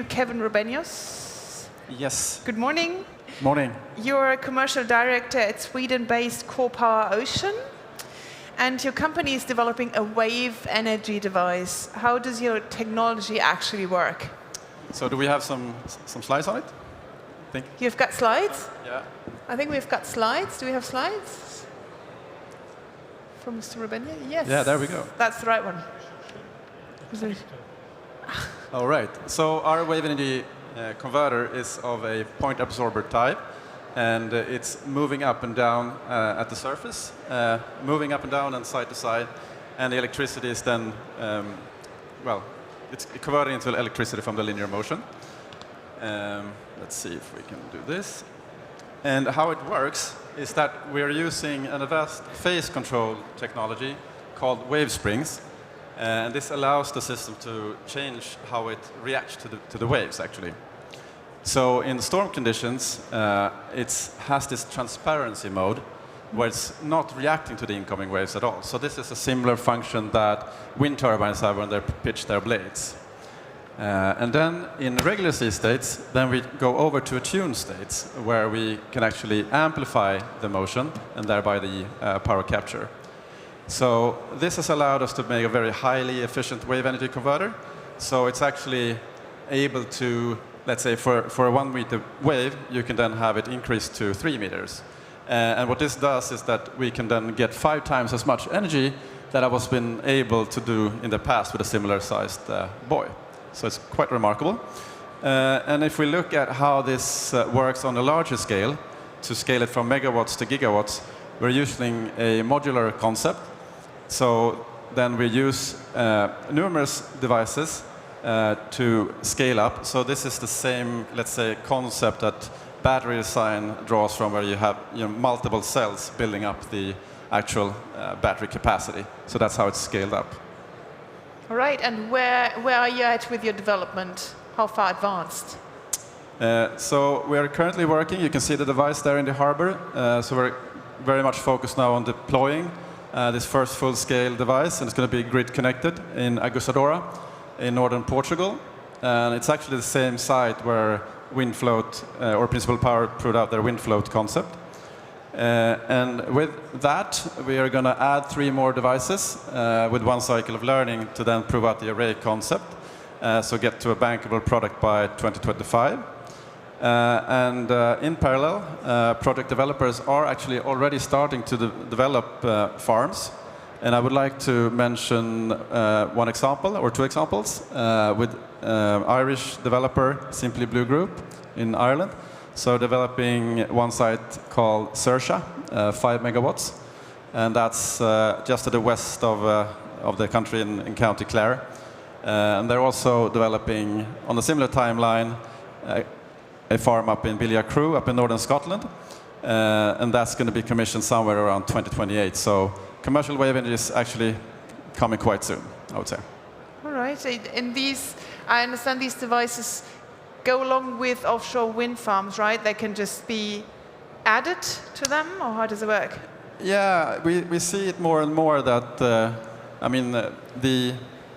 Kevin Rebenius. Yes. Good morning. Morning. You're a commercial director at Sweden-based CorPower Ocean, and your company is developing a wave energy device. How does your technology actually work? So do we have some slides on it? I think. You've got slides? Yeah. I think we've got slides. Do we have slides? From Mr. Rebenius? Yes. Yeah, there we go. That's the right one. All right. So our wave energy converter is of a point absorber type, and it's moving up and down at the surface, moving up and down and side to side, and the electricity is then, well, it's converting into electricity from the linear motion. Let's see if we can do this. And how it works is that we're using an advanced phase control technology called wave springs. And this allows the system to change how it reacts to the waves, actually. So in storm conditions, it has this transparency mode where it's not reacting to the incoming waves at all. So this is a similar function that wind turbines have when they pitch their blades. And then in regular sea states, then we go over to attune states where we can actually amplify the motion and thereby the power capture. So this has allowed us to make a very highly efficient wave energy converter. So it's actually able to, let's say, for a 1 meter wave, you can then have it increased to 3 meters. And what this does is that we can then get 5 times as much energy that I was been able to do in the past with a similar sized buoy. So it's quite remarkable. And if we look at how this works on a larger scale, to scale it from megawatts to gigawatts, we're using a modular concept. So then we use numerous devices to scale up. So this is the same, let's say, concept that battery design draws from, where you have multiple cells building up the actual battery capacity. So that's how it's scaled up. All right, and where are you at with your development? How far advanced? So we are currently working, you can see the device there in the harbor. So we're very much focused now on deploying this first full-scale device, and it's going to be grid-connected in Agusadora in northern Portugal. And it's actually the same site where Windfloat, or Principal Power, proved out their Windfloat concept. And with that, we are going to add 3 more devices with 1 cycle of learning to then prove out the array concept, so get to a bankable product by 2025. And in parallel, project developers are actually already starting to develop farms. And I would like to mention 1 example, or 2 examples, with Irish developer Simply Blue Group in Ireland. So developing 1 site called Sergent, 5 megawatts. And that's just to the west of the country in County Clare. And they're also developing, on a similar timeline, a farm up in Villacrew, up in northern Scotland. And that's going to be commissioned somewhere around 2028. So commercial wave energy is actually coming quite soon, I would say. All right. And these, I understand these devices go along with offshore wind farms, right? They can just be added to them, or how does it work? Yeah, we see it more and more that,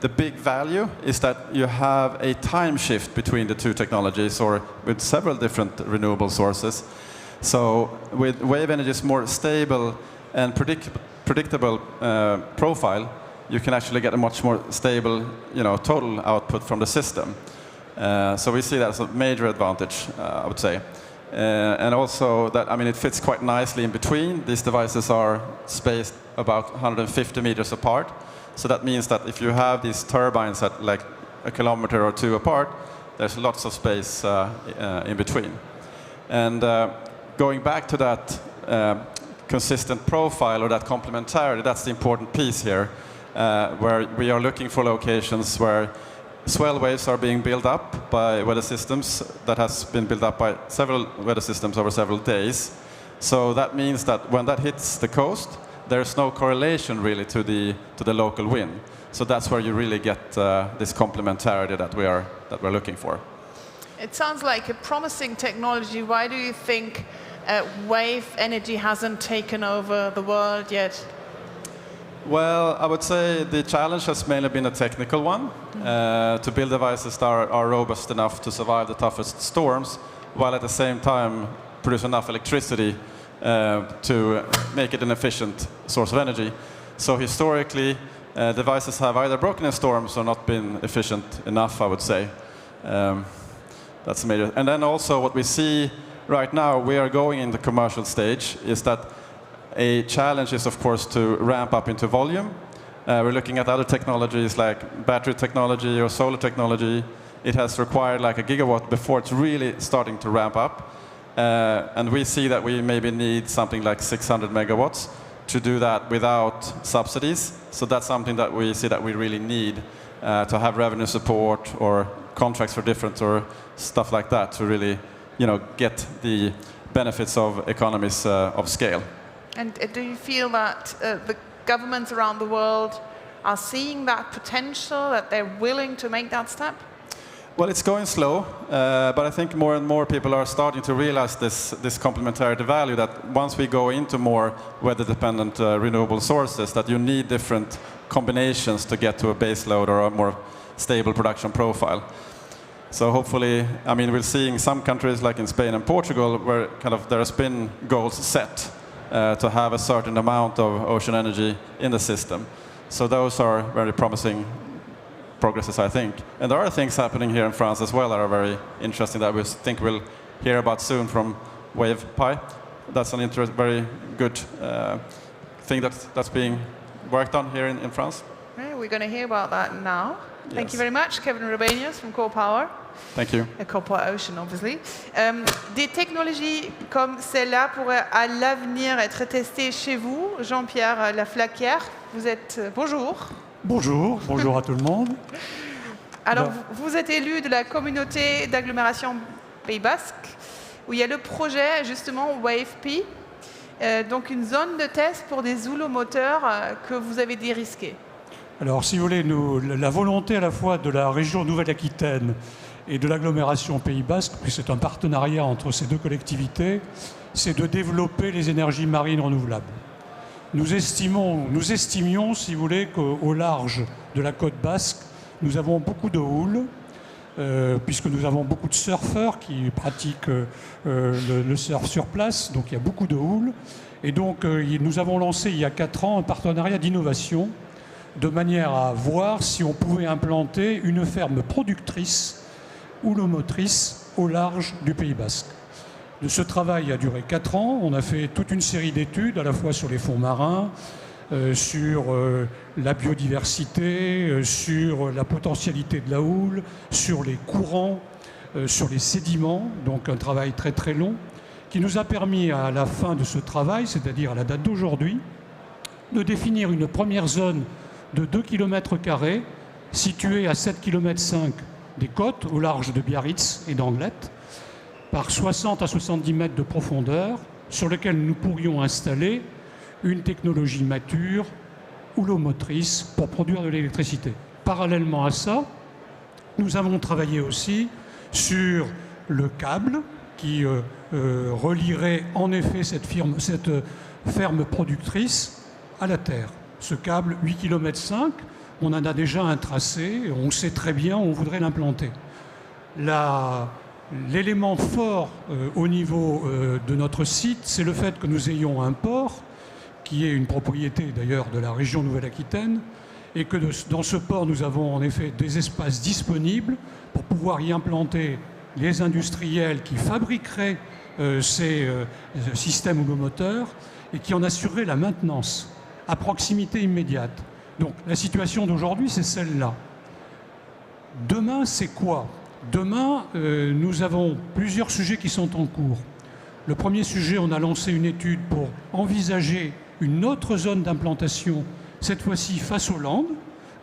the big value is that you have a time shift between the 2 technologies, or with several different renewable sources. So with wave energy's more stable and predictable profile, you can actually get a much more stable, total output from the system. So we see that as a major advantage, I would say. And also that, it fits quite nicely in between. These devices are spaced about 150 meters apart. So that means that if you have these turbines at like 1 kilometer or 2 apart, there's lots of space in between. And going back to that consistent profile, or that complementarity, that's the important piece here, where we are looking for locations where swell waves are being built up by weather systems that has been built up by several weather systems over several days. So that means that when that hits the coast, there's no correlation really to the local wind. So that's where you really get this complementarity that we're looking for. It sounds like a promising technology. Why do you think wave energy hasn't taken over the world yet? Well, I would say the challenge has mainly been a technical one, to build devices that are robust enough to survive the toughest storms, while at the same time produce enough electricity to make it an efficient source of energy. So historically, devices have either broken in storms or not been efficient enough, I would say. That's major. And then also what we see right now, we are going in the commercial stage, is that a challenge is, of course, to ramp up into volume. We're looking at other technologies like battery technology or solar technology. It has required like a gigawatt before it's really starting to ramp up. And we see that we maybe need something like 600 megawatts to do that without subsidies. So that's something that we see that we really need to have revenue support or contracts for difference or stuff like that to really, get the benefits of economies of scale. And do you feel that the governments around the world are seeing that potential, that they're willing to make that step? Well, it's going slow, but I think more and more people are starting to realize this complementarity value, that once we go into more weather-dependent renewable sources, that you need different combinations to get to a base load or a more stable production profile. So hopefully, we're seeing some countries like in Spain and Portugal where there has been goals set to have a certain amount of ocean energy in the system. So those are very promising progresses, I think. And there are things happening here in France as well that are very interesting that we think we'll hear about soon from Wave Pi. That's an very good thing that's being worked on here in France. Right, we're going to hear about that now. Yes. Thank you very much, Kevin Rebenius from CorPower. Thank you. CorPower Ocean, obviously. Des technologies comme celle-là pourraient à l'avenir être testées chez vous. Jean-Pierre Laflaquière, vous êtes... bonjour. Bonjour à tout le monde. Alors, vous êtes élu de la communauté d'agglomération Pays Basque, où il y a le projet, justement, WaveP, donc une zone de test pour des houlomoteurs que vous avez dérisqués. Alors, si vous voulez, la volonté à la fois de la région Nouvelle-Aquitaine et de l'agglomération Pays Basque, puis c'est un partenariat entre ces deux collectivités, c'est de développer les énergies marines renouvelables. Nous estimions, si vous voulez, qu'au large de la côte basque, nous avons beaucoup de houle, puisque nous avons beaucoup de surfeurs qui pratiquent le surf sur place, donc il y a beaucoup de houle. Et donc nous avons lancé il y a 4 ans un partenariat d'innovation, de manière à voir si on pouvait implanter une ferme productrice houlomotrice au large du Pays basque. Ce travail a duré 4 ans. On a fait toute une série d'études, à la fois sur les fonds marins, sur la biodiversité, sur la potentialité de la houle, sur les courants, sur les sédiments. Donc un travail très très long qui nous a permis à la fin de ce travail, c'est-à-dire à la date d'aujourd'hui, de définir une première zone de 2 km² située à 7,5 km des côtes, au large de Biarritz et d'Anglet, par 60 à 70 mètres de profondeur, sur lequel nous pourrions installer une technologie mature, houlomotrice, pour produire de l'électricité. Parallèlement à ça, nous avons travaillé aussi sur le câble qui relierait en effet cette ferme productrice à la terre. Ce câble, 8,5 km, on en a déjà un tracé, on sait très bien où on voudrait l'implanter. L'élément fort au niveau de notre site, c'est le fait que nous ayons un port, qui est une propriété d'ailleurs de la région Nouvelle-Aquitaine, et que dans ce port, nous avons en effet des espaces disponibles pour pouvoir y implanter les industriels qui fabriqueraient ces systèmes houlomoteurs et qui en assureraient la maintenance à proximité immédiate. Donc la situation d'aujourd'hui, c'est celle-là. Demain, c'est quoi ? Demain, nous avons plusieurs sujets qui sont en cours. Le premier sujet, on a lancé une étude pour envisager une autre zone d'implantation, cette fois-ci face aux Landes,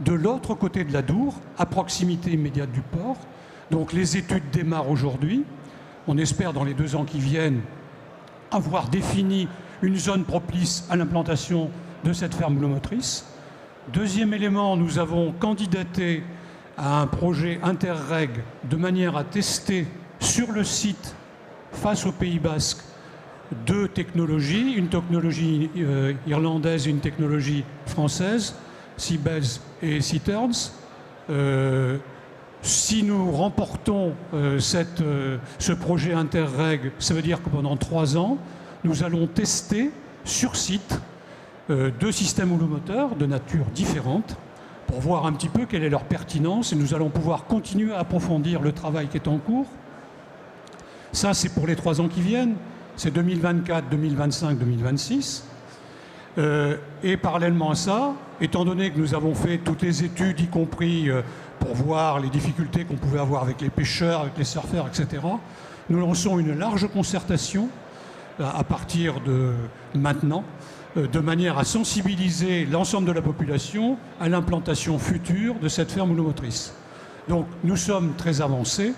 de l'autre côté de la Dour, à proximité immédiate du port. Donc les études démarrent aujourd'hui. On espère dans les 2 ans qui viennent avoir défini une zone propice à l'implantation de cette ferme houlomotrice. Deuxième élément, nous avons candidaté à un projet interreg de manière à tester sur le site, face au Pays basque, 2 technologies, une technologie irlandaise et une technologie française, Seabase et Seaterns. Si nous remportons ce projet Interreg, ça veut dire que pendant 3 ans, nous allons tester sur site 2 systèmes houlomoteurs de nature différente pour voir un petit peu quelle est leur pertinence et nous allons pouvoir continuer à approfondir le travail qui est en cours. Ça, c'est pour les 3 ans qui viennent, c'est 2024, 2025, 2026. Et parallèlement à ça, étant donné que nous avons fait toutes les études, y compris pour voir les difficultés qu'on pouvait avoir avec les pêcheurs, avec les surfeurs, etc., nous lançons une large concertation à partir de maintenant, de manière à sensibiliser l'ensemble de la population à l'implantation future de cette ferme houlomotrice. Donc nous sommes très avancés.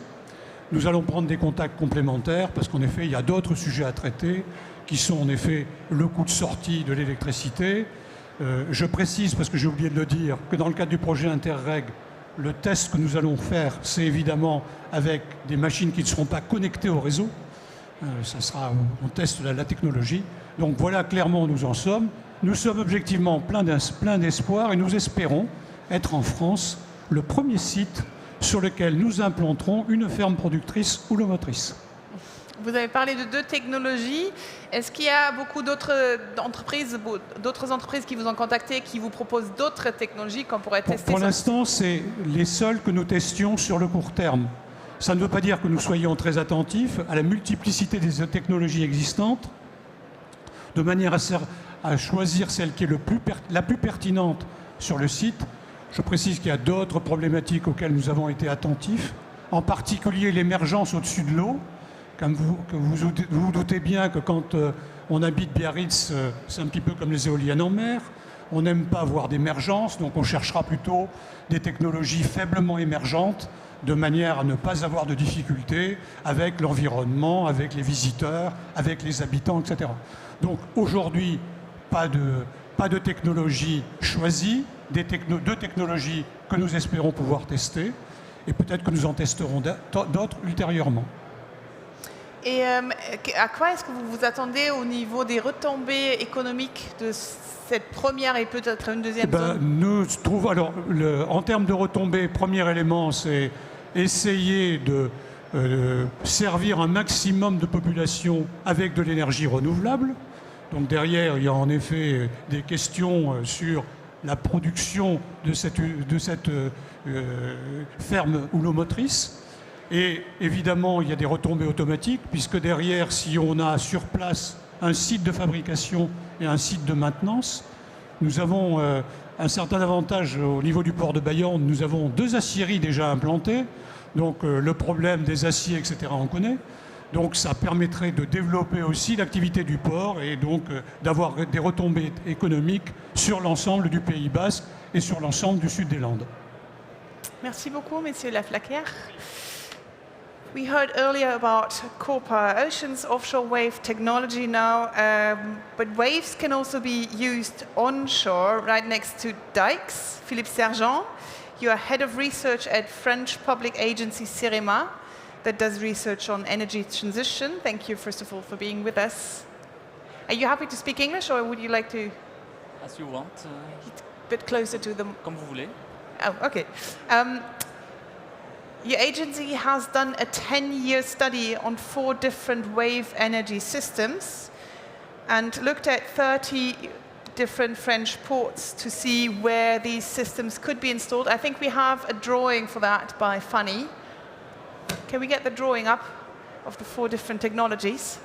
Nous allons prendre des contacts complémentaires parce qu'en effet, il y a d'autres sujets à traiter qui sont en effet le coût de sortie de l'électricité. Je précise, parce que j'ai oublié de le dire, que dans le cadre du projet Interreg, le test que nous allons faire, c'est évidemment avec des machines qui ne seront pas connectées au réseau. On teste la technologie. Donc voilà clairement où nous en sommes. Nous sommes objectivement plein d'espoir et nous espérons être en France le premier site sur lequel nous implanterons une ferme productrice houlomotrice. Vous avez parlé de 2 technologies. Est-ce qu'il y a beaucoup d'autres entreprises qui vous ont contacté, qui vous proposent d'autres technologies qu'on pourrait tester? Pour l'instant, c'est les seules que nous testions sur le court terme. Ça ne veut pas dire que nous soyons très attentifs à la multiplicité des technologies existantes, de manière à choisir celle qui est la plus pertinente sur le site. Je précise qu'il y a d'autres problématiques auxquelles nous avons été attentifs, en particulier l'émergence au-dessus de l'eau. Comme vous vous doutez bien que quand on habite Biarritz, c'est un petit peu comme les éoliennes en mer. On n'aime pas avoir d'émergence, donc on cherchera plutôt des technologies faiblement émergentes, de manière à ne pas avoir de difficultés avec l'environnement, avec les visiteurs, avec les habitants, etc. Donc aujourd'hui, pas de technologie choisie, 2 technologies que nous espérons pouvoir tester, et peut-être que nous en testerons d'autres ultérieurement. Et à quoi est-ce que vous vous attendez au niveau des retombées économiques de cette première et peut-être une deuxième zone? En termes de retombées, premier élément, c'est essayer de servir un maximum de population avec de l'énergie renouvelable. Donc derrière, il y a en effet des questions sur la production de cette ferme houlomotrice. Et évidemment, il y a des retombées automatiques, puisque derrière, si on a sur place un site de fabrication et un site de maintenance, nous avons un certain avantage au niveau du port de Bayonne. Nous avons 2 aciéries déjà implantées, donc le problème des aciers, etc., on connaît. Donc ça permettrait de développer aussi l'activité du port et donc d'avoir des retombées économiques sur l'ensemble du Pays Basque et sur l'ensemble du sud des Landes. Merci beaucoup, Monsieur Laflaquière. We heard earlier about CorPower, oceans offshore wave technology now, but waves can also be used onshore, right next to dikes. Philippe Sergent, you are head of research at French public agency CEREMA, that does research on energy transition. Thank you, first of all, for being with us. Are you happy to speak English, or would you like to? As you want. A bit closer to them. Comme vous voulez. Oh, okay. Your agency has done a 10-year study on 4 different wave energy systems and looked at 30 different French ports to see where these systems could be installed. I think we have a drawing for that by Fanny. Can we get the drawing up of the 4 different technologies?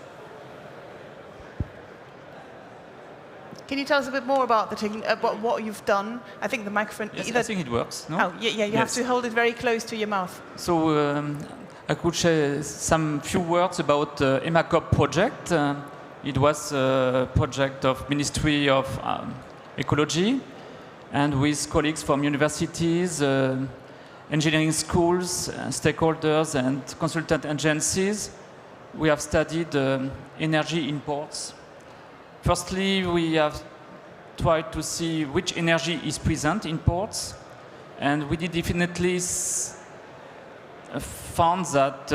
Can you tell us a bit more about what you've done? I think the microphone... Yes, I think it works. No? Oh, yeah, you have to hold it very close to your mouth. So I could share some few words about EMACOP project. It was a project of Ministry of Ecology, and with colleagues from universities, engineering schools, stakeholders and consultant agencies, we have studied energy imports. Firstly, we have tried to see which energy is present in ports, and we did definitely found that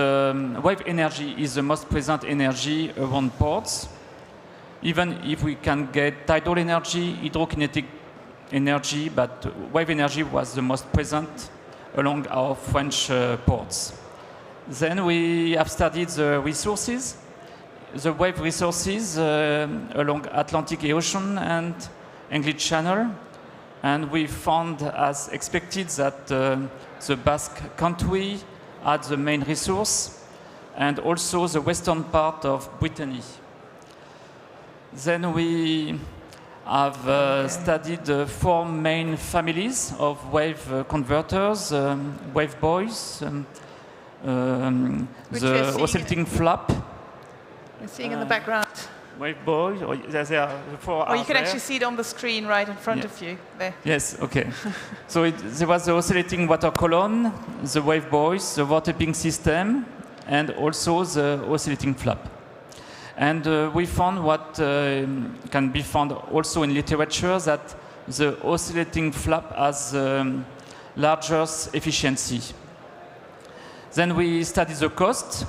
wave energy is the most present energy around ports. even if we can get tidal energy, hydrokinetic energy, but wave energy was the most present along our French ports. Then we have studied the resources, the wave resources along Atlantic Ocean and English Channel, and we found, as expected, that the Basque country had the main resource, and also the western part of Brittany. Then we have studied 4 main families of wave converters, wave buoys, the oscillating flap. We're seeing in the background. Wave buoy, there are 4 Or you can there. actually see it on the screen right in front of you. There. Yes, okay. So there was the oscillating water column, the wave buoys, the water ping system, and also the oscillating flap. And we found what can be found also in literature, that the oscillating flap has largest efficiency. Then we studied the cost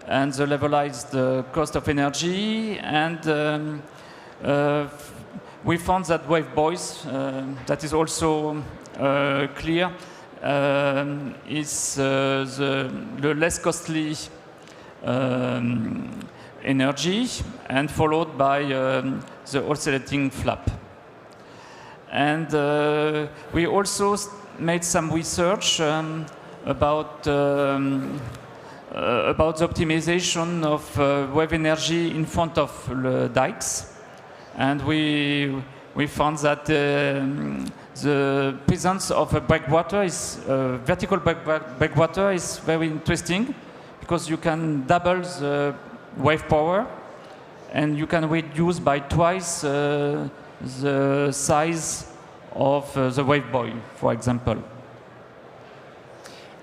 and the levelized cost of energy, and we found that wave buoys, that is also clear, is the less costly energy, and followed by the oscillating flap. And we also made some research about the optimization of wave energy in front of the dikes, and we found that the presence of a breakwater is vertical breakwater is very interesting, because you can double the wave power, and you can reduce by twice the size of the wave buoy, for example.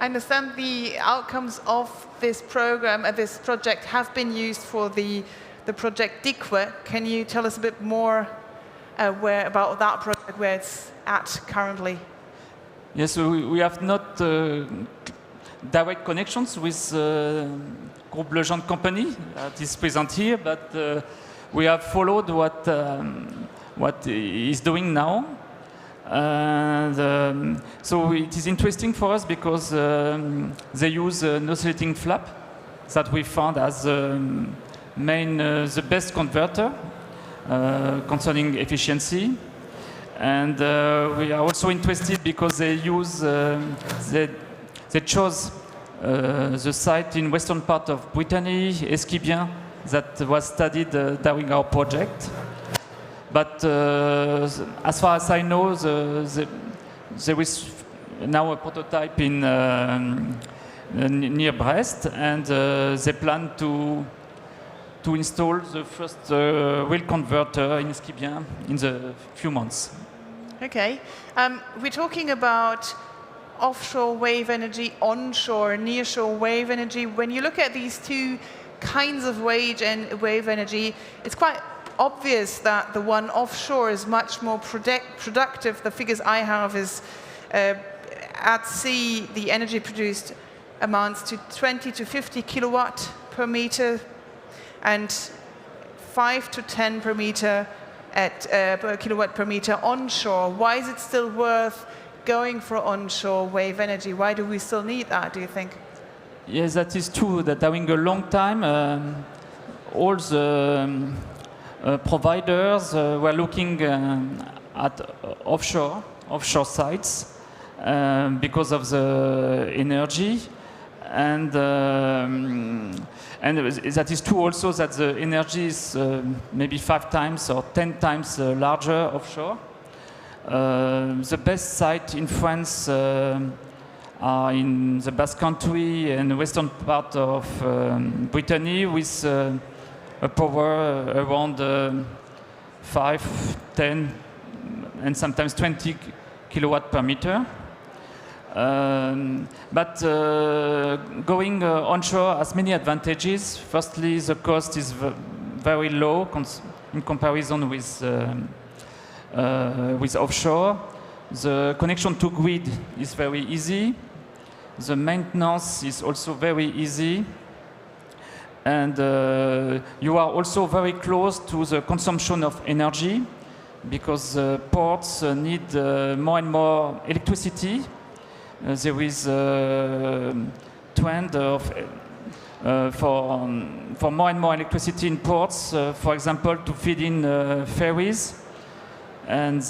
I understand the outcomes of this program, this project, have been used for the project DICWE. Can you tell us a bit more about that project, where it's at currently? Yes, we have not direct connections with Groupe Legendre company that is present here, but we have followed what is doing now. And so it is interesting for us because they use an oscillating flap that we found as the best converter concerning efficiency. And we are also interested because they use they chose the site in western part of Brittany, Esquibien, that was studied during our project. But as far as I know, there is now a prototype in near Brest, and they plan to install the first real converter in Esquibien in the few months. Okay. We're talking about offshore wave energy, onshore, nearshore wave energy. When you look at these two kinds of wave energy, it's quite obvious that the one offshore is much more productive. The figures I have is at sea, the energy produced amounts to 20 to 50 kilowatt per meter and 5 to 10 per meter per kilowatt per meter onshore. Why is it still worth going for onshore wave energy? Why do we still need that, do you think? Yes, that is true. That during a long time, all the providers were looking at offshore sites because of the energy, and that is true also that the energy is maybe 5 times or 10 times larger offshore. The best site in France are in the Basque country and the western part of Brittany, with a power around 5, 10, and sometimes 20 kilowatt per meter. But going onshore has many advantages. Firstly, the cost is very low in comparison with offshore. The connection to grid is very easy. The maintenance is also very easy. And you are also very close to the consumption of energy, because ports need more and more electricity. There is a trend of for more and more electricity in ports, for example, to feed in ferries. And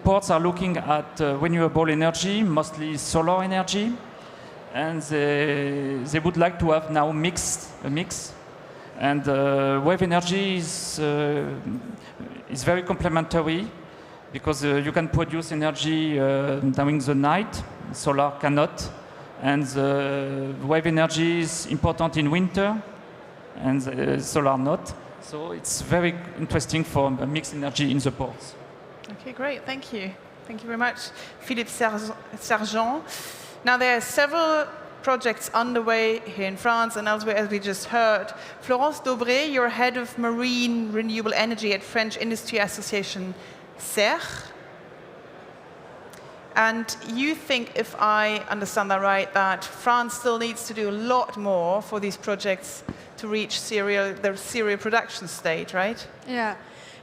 ports are looking at renewable energy, mostly solar energy. And they would like to have now a mix. And wave energy is very complementary, because you can produce energy during the night, solar cannot. And wave energy is important in winter, and solar not. So it's very interesting for mixed energy in the ports. Okay, great, thank you. Thank you very much. Philippe Sergent. Now there are several projects underway here in France and elsewhere, as we just heard. Florence Daubrée, you're head of marine renewable energy at French Industry Association CEREMA. And you think, if I understand that right, that France still needs to do a lot more for these projects to reach their serial production state, right? Yeah,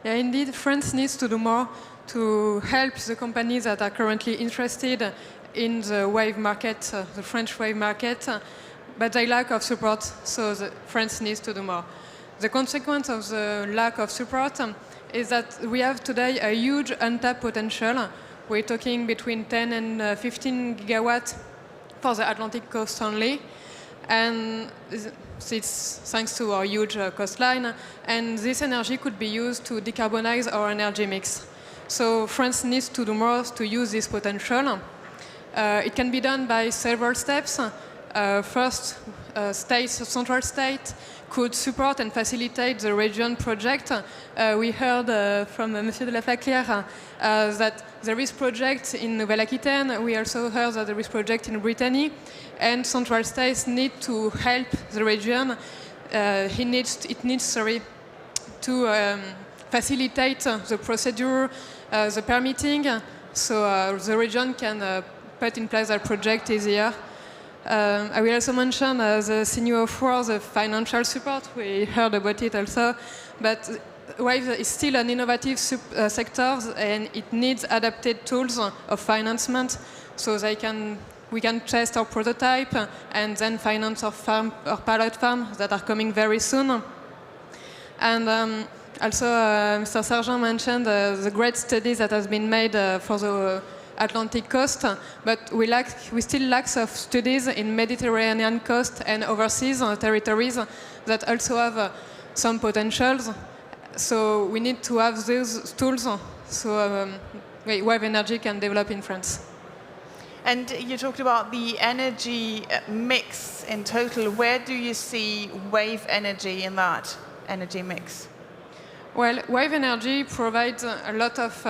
indeed, France needs to do more to help the companies that are currently interested in the wave market, the French wave market, but they lack of support, so France needs to do more. The consequence of the lack of support is that we have today a huge untapped potential. We're talking between 10 and 15 gigawatts for the Atlantic coast only. And it's thanks to our huge coastline. And this energy could be used to decarbonize our energy mix. So France needs to do more to use this potential. It can be done by several steps. First, central state could support and facilitate the region project. We heard from Monsieur de Laflaquière that there is project in Nouvelle-Aquitaine. We also heard that there is project in Brittany. And central states need to help the region. It needs to facilitate the procedure, the permitting, so the region can put in place their project easier. I will also mention the sinew of war, the financial support. We heard about it also, but wave is still an innovative sector, and it needs adapted tools of financement, so we can test our prototype and then finance our pilot farm that are coming very soon. And also, Mr. Sergent mentioned the great studies that has been made for the Atlantic coast, but we still lack of studies in Mediterranean coast and overseas territories that also have some potentials. So we need to have those tools so wave energy can develop in France. And you talked about the energy mix in total. Where do you see wave energy in that energy mix? Well, wave energy provides a lot of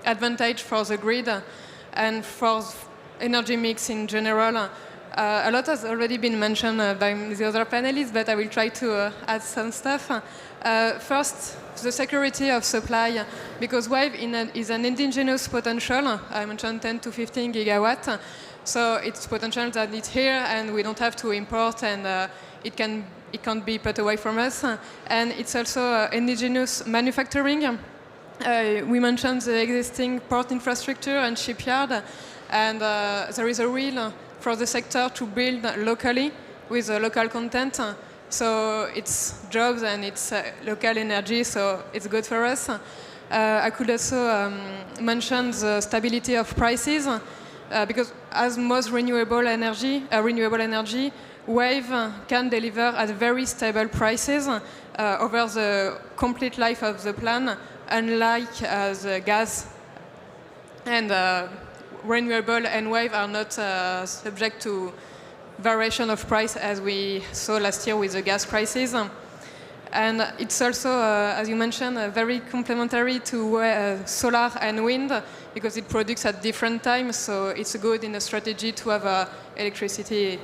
advantage for the grid and for energy mix in general. A lot has already been mentioned by the other panelists, but I will try to add some stuff. First, the security of supply, because wave is an indigenous potential. I mentioned 10 to 15 gigawatts, so it's potential that it's here, and we don't have to import, and it can't be put away from us. And it's also indigenous manufacturing. We mentioned the existing port infrastructure and shipyard, and there is a will for the sector to build locally with local content. So it's jobs and it's local energy, so it's good for us. I could also mention the stability of prices, because as most renewable energy, wave can deliver at very stable prices over the complete life of the plan, unlike the gas. And renewable and wave are not subject to variation of price as we saw last year with the gas prices. And it's also, as you mentioned, very complementary to solar and wind, because it produces at different times, so it's good in a strategy to have electricity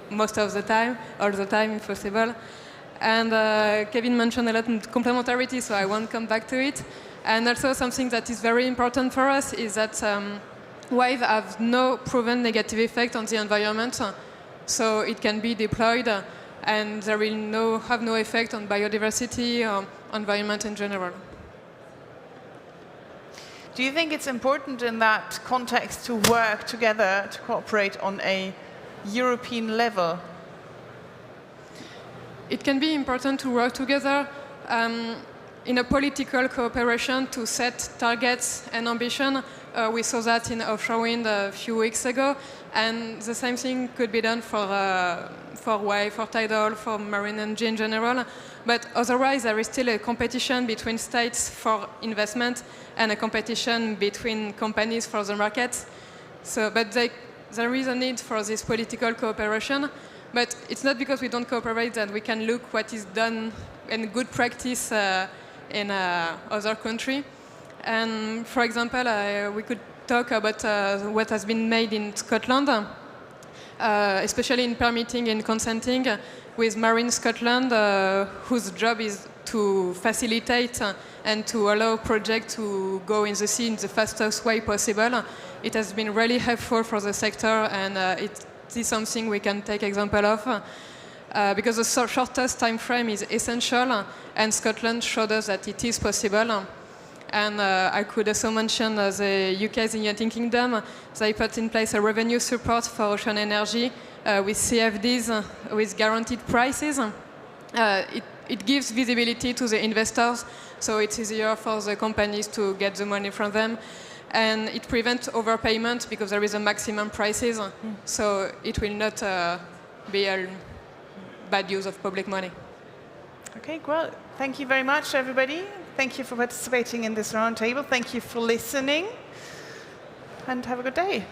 most of the time, all the time if possible. And Kevin mentioned a lot of complementarity, so I won't come back to it. And also something that is very important for us is that wave have no proven negative effect on the environment, so it can be deployed and there will have no effect on biodiversity or environment in general. Do you think it's important in that context to work together, to cooperate on a European level? It can be important to work together in a political cooperation to set targets and ambition. We saw that in offshore wind a few weeks ago, and the same thing could be done for wave, for tidal, for marine energy in general. But otherwise, there is still a competition between states for investment and a competition between companies for the market. But there is a need for this political cooperation. But it's not because we don't cooperate that we can look what is done in good practice in other countries. And for example, we could talk about what has been made in Scotland, especially in permitting and consenting with Marine Scotland, whose job is to facilitate and to allow projects to go in the sea in the fastest way possible. It has been really helpful for the sector, and it is something we can take example of. Because the shortest time frame is essential, and Scotland showed us that it is possible. And I could also mention the UK's United Kingdom. They put in place a revenue support for ocean energy with CFDs with guaranteed prices. It gives visibility to the investors, so it's easier for the companies to get the money from them. And it prevents overpayment because there is a maximum prices, so it will not be a bad use of public money. Okay, well, thank you very much, everybody. Thank you for participating in this roundtable. Thank you for listening, and have a good day.